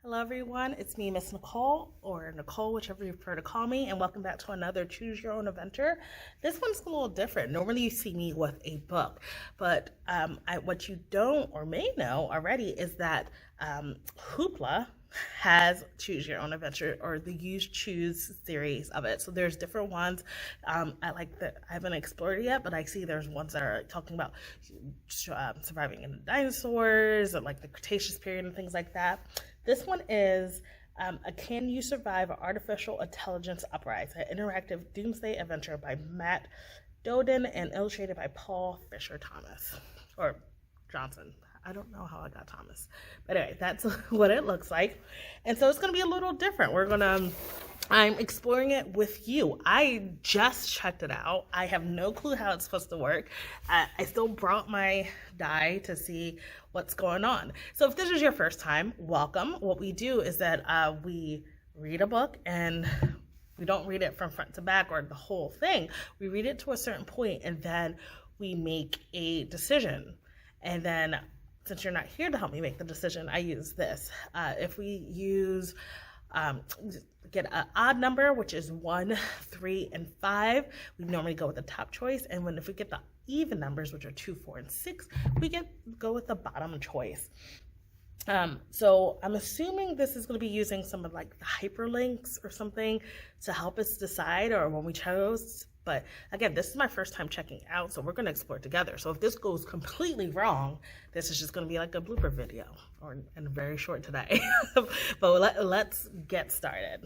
Hello everyone, it's me, Miss Nicole, or Nicole, whichever you prefer to call me, and welcome back to another Choose Your Own Adventure. This one's a little different. Normally you see me with a book, but what you don't or may know already is that Hoopla has Choose Your Own Adventure, or the Use Choose series of it. So there's different ones. I haven't explored it yet, but I see there's ones that are talking about surviving in the dinosaurs, or like the Cretaceous period and things like that. This one is a Can You Survive Artificial Intelligence Uprising, an interactive doomsday adventure by Matt Doden and illustrated by Paul Fisher Thomas, or Johnson. I don't know how I got Thomas. But anyway, that's what it looks like. And so it's going to be a little different. I'm exploring it with you. I just checked it out. I have no clue how it's supposed to work. I still brought my die to see what's going on. So if this is your first time, welcome. What we do is that we read a book, and we don't read it from front to back or the whole thing. We read it to a certain point, and then we make a decision. And then, since you're not here to help me make the decision, I use this. If we use, get an odd number, which is 1, 3, and 5, we normally go with the top choice. And if we get the even numbers, which are 2, 4, and 6, we go with the bottom choice. So I'm assuming this is going to be using some of like the hyperlinks or something to help us decide, or when we chose. But again, this is my first time checking out, so we're going to explore together. So if this goes completely wrong, this is just going to be like a blooper video, and very short today. But let's get started.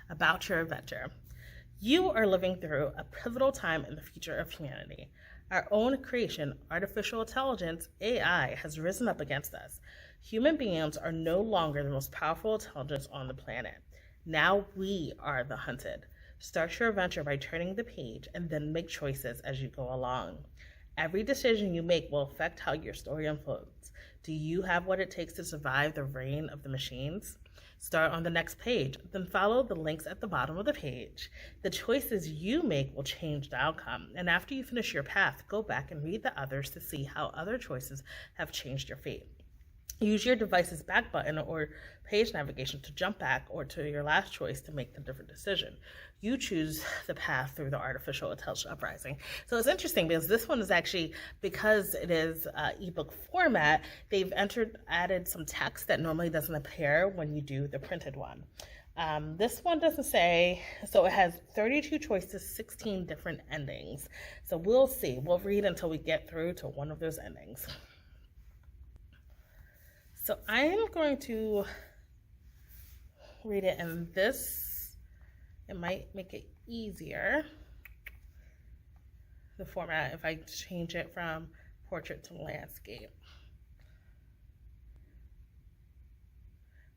About your adventure. You are living through a pivotal time in the future of humanity. Our own creation, artificial intelligence, AI, has risen up against us. Human beings are no longer the most powerful intelligence on the planet. Now we are the hunted. Start your adventure by turning the page and then make choices as you go along. Every decision you make will affect how your story unfolds. Do you have what it takes to survive the reign of the machines? Start on the next page, then follow the links at the bottom of the page. The choices you make will change the outcome, and after you finish your path, go back and read the others to see how other choices have changed your fate. Use your device's back button or page navigation to jump back, or to your last choice to make the different decision. You choose the path through the artificial intelligence uprising. So it's interesting because this one is actually, because it is ebook format, they've added some text that normally doesn't appear when you do the printed one. This one doesn't say, so it has 32 choices, 16 different endings. So we'll see. We'll read until we get through to one of those endings. So I am going to read it in this. It might make it easier, the format, if I change it from portrait to landscape.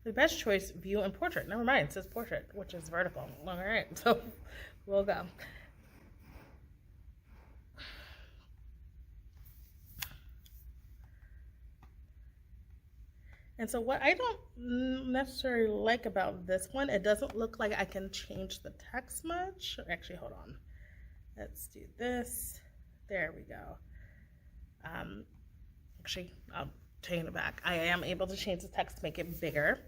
The best choice, view and portrait. Never mind, it says portrait, which is vertical. All right, so we'll go. And so what I don't necessarily like about this one, it doesn't look like I can change the text much. Actually, hold on. Let's do this. There we go. Actually, I'll change it back. I am able to change the text to make it bigger.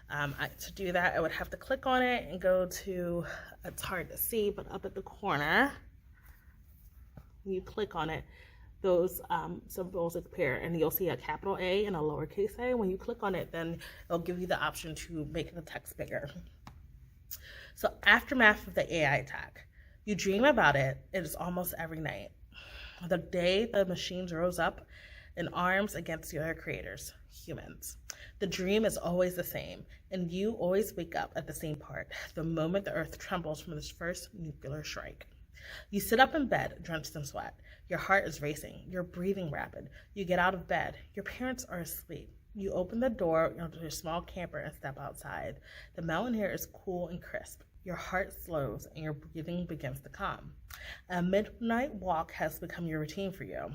To do that, I would have to click on it and go to, it's hard to see, but up at the corner, when you click on it, those symbols appear, and you'll see a capital A and a lowercase a. When you click on it, then it'll give you the option to make the text bigger. So, aftermath of the AI attack. You dream about it. It is almost every night. The day the machines rose up in arms against the other creators, humans. The dream is always the same, and you always wake up at the same part, the moment the earth trembles from this first nuclear strike. You sit up in bed, drenched in sweat. Your heart is racing. You're breathing rapid. You get out of bed. Your parents are asleep. You open the door onto your small camper and step outside. The mountain air is cool and crisp. Your heart slows and your breathing begins to calm. A midnight walk has become your routine for you.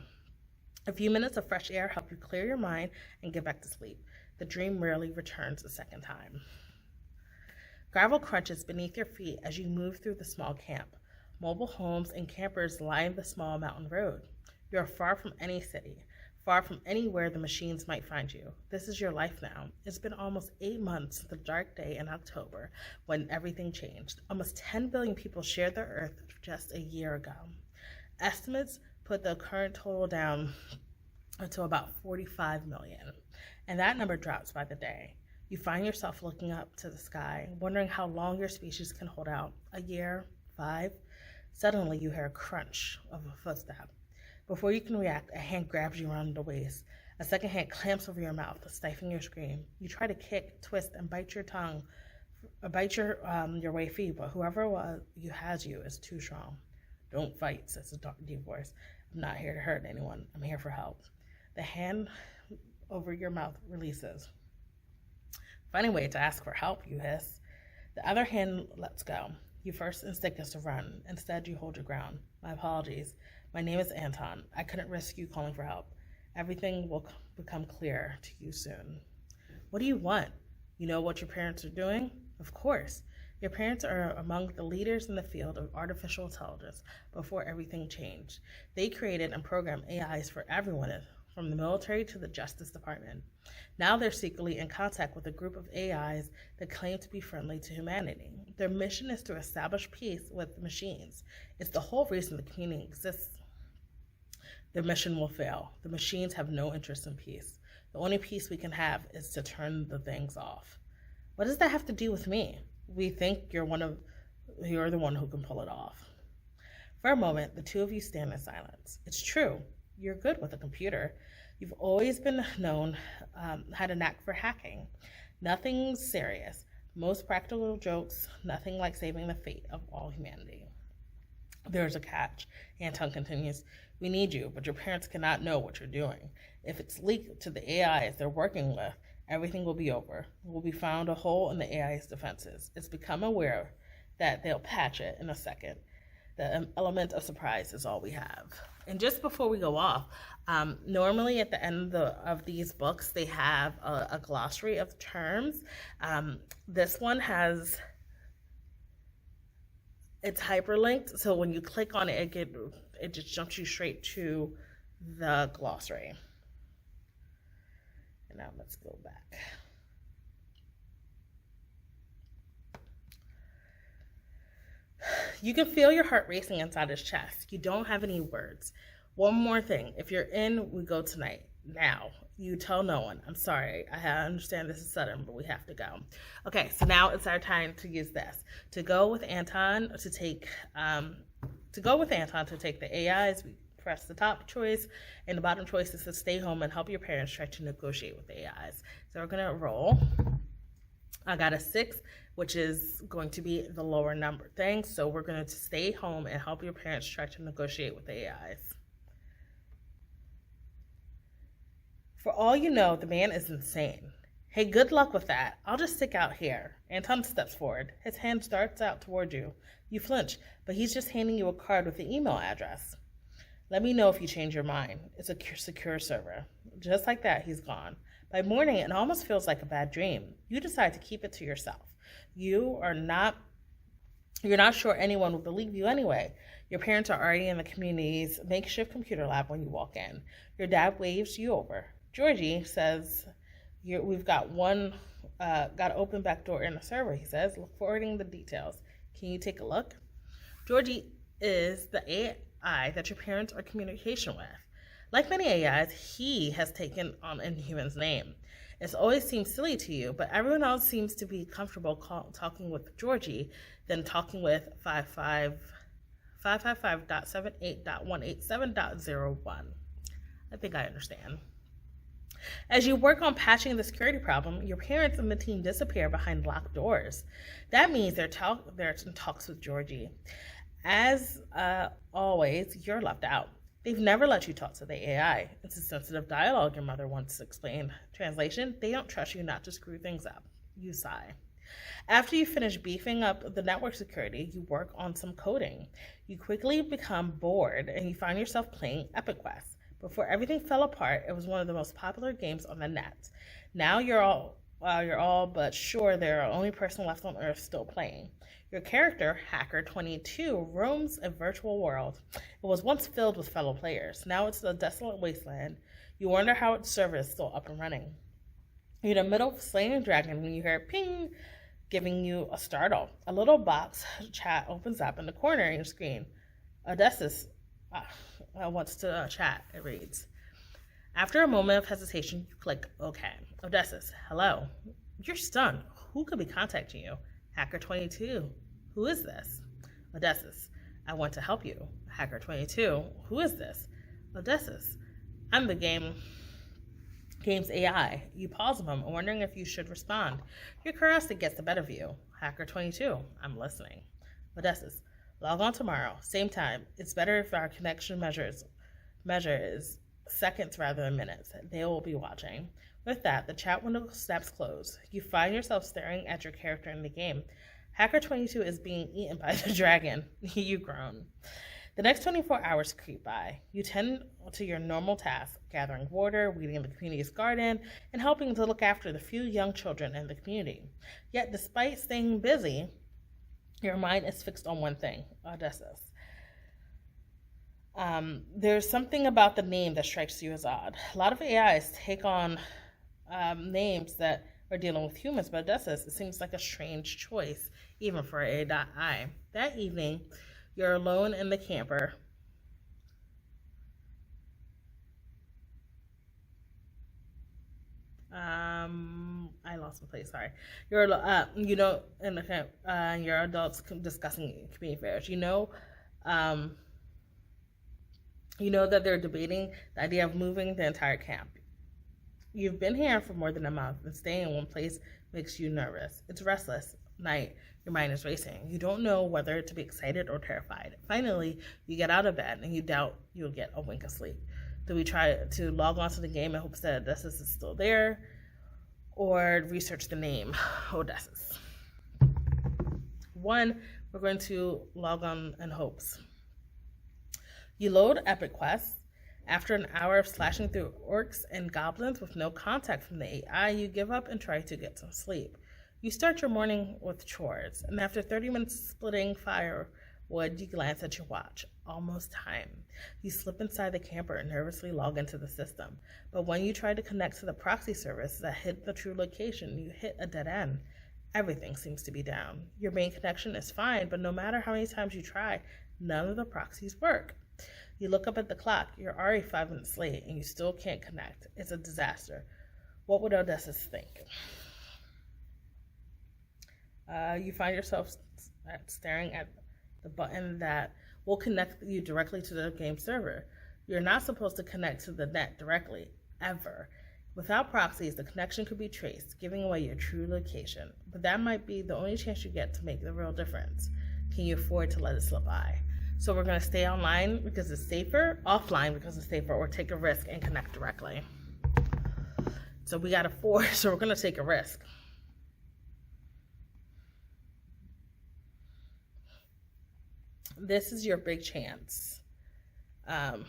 A few minutes of fresh air help you clear your mind and get back to sleep. The dream rarely returns a second time. Gravel crunches beneath your feet as you move through the small camp. Mobile homes and campers line the small mountain road. You are far from any city, far from anywhere the machines might find you. This is your life now. It's been almost 8 months since the dark day in October when everything changed. Almost 10 billion people shared the earth just a year ago. Estimates put the current total down to about 45 million, and that number drops by the day. You find yourself looking up to the sky, wondering how long your species can hold out. A year, 5? Suddenly you hear a crunch of a footstep. Before you can react, a hand grabs you around the waist. A second hand clamps over your mouth, stifling your scream. You try to kick, twist, and bite your tongue, your way free, but whoever has you is too strong. Don't fight, says the deep voice. I'm not here to hurt anyone. I'm here for help. The hand over your mouth releases. Find a way to ask for help, you hiss. The other hand lets go. Your first instinct is to run. Instead, you hold your ground. My apologies. My name is Anton. I couldn't risk you calling for help. Everything will become clear to you soon. What do you want? You know what your parents are doing? Of course. Your parents are among the leaders in the field of artificial intelligence before everything changed. They created and programmed AIs for everyone, from the military to the Justice Department. Now they're secretly in contact with a group of AIs that claim to be friendly to humanity. Their mission is to establish peace with machines. It's the whole reason the community exists. Their mission will fail. The machines have no interest in peace. The only peace we can have is to turn the things off. What does that have to do with me? We think you're the one who can pull it off. For a moment, the two of you stand in silence. It's true. You're good with a computer. You've always been known, had a knack for hacking. Nothing serious. Most practical jokes, nothing like saving the fate of all humanity. There's a catch, Anton continues. We need you, but your parents cannot know what you're doing. If it's leaked to the AIs they're working with, everything will be over. Will be found a hole in the AI's defenses. It's become aware that they'll patch it in a second. The element of surprise is all we have. And just before we go off, normally at the end of these books, they have a glossary of terms. This one it's hyperlinked, so when you click on it, it just jumps you straight to the glossary. And now let's go back. You can feel your heart racing inside his chest. You don't have any words. One more thing. If you're in, we go tonight. Now. You tell no one. I'm sorry. I understand this is sudden, but we have to go. Okay, so now it's our time to use this. To go with Anton to take the AIs, we press the top choice, and the bottom choice is to stay home and help your parents try to negotiate with the AIs. So we're gonna roll. I got a 6, which is going to be the lower number thing. So we're going to stay home and help your parents try to negotiate with the AIs. For all you know, the man is insane. Hey, good luck with that. I'll just stick out here. Anton steps forward. His hand darts out toward you. You flinch, but he's just handing you a card with the email address. Let me know if you change your mind. It's a secure server. Just like that, he's gone. By morning, it almost feels like a bad dream. You decide to keep it to yourself. You're not sure anyone will believe you anyway. Your parents are already in the community's makeshift computer lab when you walk in. Your dad waves you over. Georgie says, we've got got an open back door in the server, he says, forwarding the details. Can you take a look? Georgie is the AI that your parents are in communication with. Like many AIs, he has taken on a human's name. It's always seemed silly to you, but everyone else seems to be comfortable talking with Georgie than talking with 555.78.187.01. I think I understand. As you work on patching the security problem, your parents and the team disappear behind locked doors. That means they're in talks with Georgie. As always, you're left out. They've never let you talk to the AI. It's a sensitive dialogue, your mother once explained. Translation, they don't trust you not to screw things up. You sigh. After you finish beefing up the network security, you work on some coding. You quickly become bored and you find yourself playing Epic Quest. Before everything fell apart, it was one of the most popular games on the net. Now you're all but sure they're the only person left on Earth still playing. Your character, Hacker 22, roams a virtual world. It was once filled with fellow players. Now it's a desolate wasteland. You wonder how its server is still up and running. You're in the middle of slaying a dragon when you hear a ping, giving you a startle. A little box chat opens up in the corner of your screen. Odysseus wants to chat, it reads. After a moment of hesitation, you click OK. Odysseus, hello. You're stunned. Who could be contacting you? Hacker 22. Who is this? Odysseus, I want to help you. Hacker 22. Who is this? Odysseus, I'm the game's AI. You pause a moment, wondering if you should respond. Your curiosity gets the better of you. Hacker 22. I'm listening. Odysseus, log on tomorrow, same time. It's better if our connection measure is seconds rather than minutes. They will be watching. With that, the chat window snaps closed. You find yourself staring at your character in the game. Hacker 22 is being eaten by the dragon. You groan. The next 24 hours creep by. You tend to your normal tasks, gathering water, weeding the community's garden, and helping to look after the few young children in the community. Yet, despite staying busy, your mind is fixed on one thing, Odysseus. There's something about the name that strikes you as odd. A lot of AIs take on names that are dealing with humans, but Odysseus, it seems like a strange choice, even for AI. That evening, you're alone in the camper. I lost my place. Sorry. You're in the camp. Your adults discussing community affairs. You know that they're debating the idea of moving the entire camp. You've been here for more than a month, and staying in one place makes you nervous. It's restless night. Your mind is racing. You don't know whether to be excited or terrified. Finally, you get out of bed, and you doubt you'll get a wink of sleep. Do we try to log onto the game in hopes that Odysseus is still there, or research the name Odysseus? One, we're going to log on in hopes. You load Epic Quest. After an hour of slashing through orcs and goblins with no contact from the AI, you give up and try to get some sleep. You start your morning with chores, and after 30 minutes splitting firewood, you glance at your watch. Almost time. You slip inside the camper and nervously log into the system. But when you try to connect to the proxy service that hid the true location, you hit a dead end. Everything seems to be down. Your main connection is fine, but no matter how many times you try, none of the proxies work. You look up at the clock. You're already 5 minutes late, and you still can't connect. It's a disaster. What would Odysseus think? You find yourself staring at the button that will connect you directly to the game server. You're not supposed to connect to the net directly, ever. Without proxies, the connection could be traced, giving away your true location. But that might be the only chance you get to make the real difference. Can you afford to let it slip by? So we're going to stay online because it's safer, offline because it's safer, or take a risk and connect directly. So we got a 4, so we're going to take a risk. This is your big chance. Allies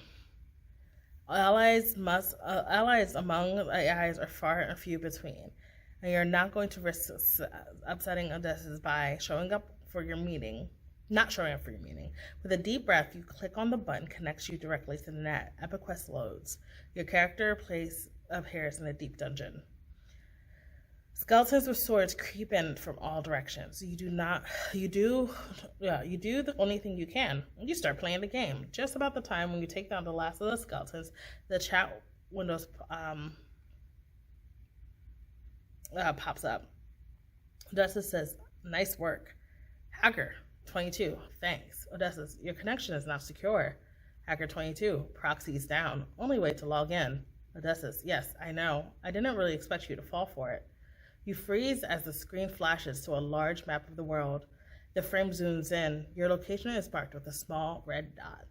among AIs are far and few between, and you're not going to risk upsetting Odysseus by not showing up for your meeting. With a deep breath, you click on the button, connects you directly to the net. Epic Quest loads. Your character appears in a deep dungeon. Skeletons with swords creep in from all directions. You do the only thing you can. You start playing the game. Just about the time when you take down the last of the skeletons, the chat windows pops up. Odysseus says, "Nice work. Hacker 22, thanks. Odysseus, your connection is not secure. Hacker 22, proxy's down. Only way to log in. Odysseus, yes, I know. I didn't really expect you to fall for it." You freeze as the screen flashes to a large map of the world. The frame zooms in. Your location is marked with a small red dot.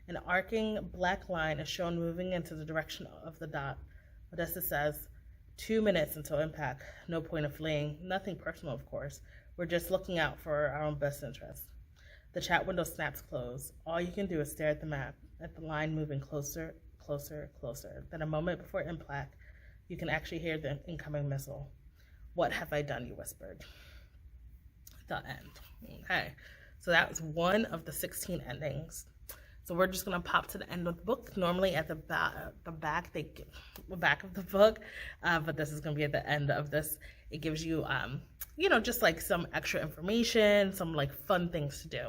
An arcing black line is shown moving into the direction of the dot. Odysseus says, 2 minutes until impact. No point of fleeing. Nothing personal, of course. We're just looking out for our own best interest. The chat window snaps closed. All you can do is stare at the map, at the line moving closer, closer, closer. Then a moment before impact, you can actually hear the incoming missile. "What have I done?" you whispered. the end. Okay, so that was one of the 16 endings. So we're just gonna pop to the end of the book. Normally at the back they give the back of the book, but this is gonna be at the end of this. It gives you, just like some extra information, some like fun things to do.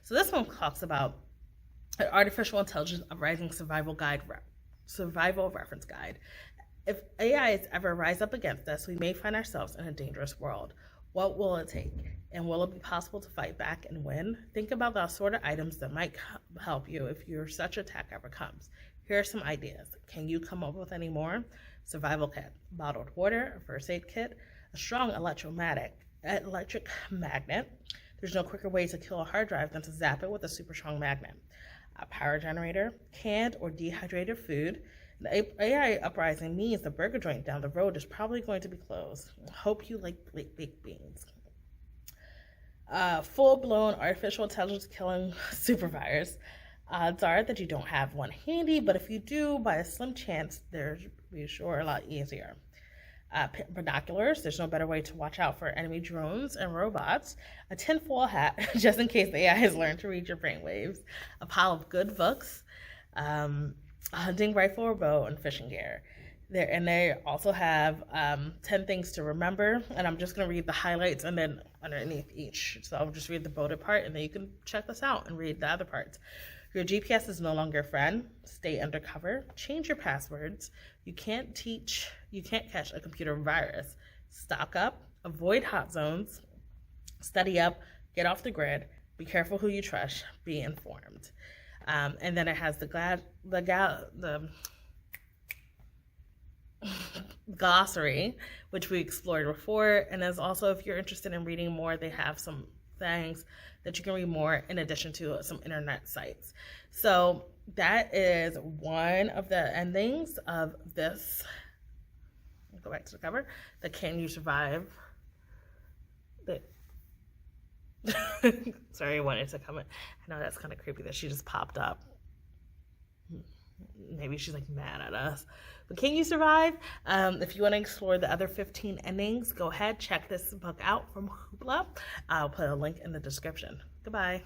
So this one talks about an artificial intelligence uprising survival reference guide. If AIs ever rise up against us, we may find ourselves in a dangerous world. What will it take? And will it be possible to fight back and win? Think about the assorted items that might help you if such attack ever comes. Here are some ideas. Can you come up with any more? Survival kit, bottled water, a first aid kit, a strong electric magnet. There's no quicker way to kill a hard drive than to zap it with a super strong magnet. A power generator, canned or dehydrated food. The AI uprising means the burger joint down the road is probably going to be closed. Hope you like baked beans. Full-blown artificial intelligence killing supervirus. Odds are that you don't have one handy, but if you do, by a slim chance, they're sure a lot easier. Binoculars, there's no better way to watch out for enemy drones and robots. A tinfoil hat, just in case the AI has learned to read your brainwaves. A pile of good books. A hunting rifle or bow and fishing gear. They also have 10 things to remember, and I'm just going to read the highlights and then underneath each. So I'll just read the bulleted part, and then you can check this out and read the other parts. Your GPS is no longer a friend. Stay undercover. Change your passwords. You can't catch a computer virus. Stock up. Avoid hot zones. Study up. Get off the grid. Be careful who you trust. Be informed. And then it has the glossary, which we explored before. And as also, if you're interested in reading more, they have some things that you can read more in addition to some internet sites. So that is one of the endings of this. I'll go back to the cover. The Can You Survive? Sorry, I wanted to comment. I know that's kind of creepy that she just popped up. Maybe she's like mad at us. But Can You Survive? If you want to explore the other 15 endings, go ahead, check this book out from Hoopla. I'll put a link in the description. Goodbye.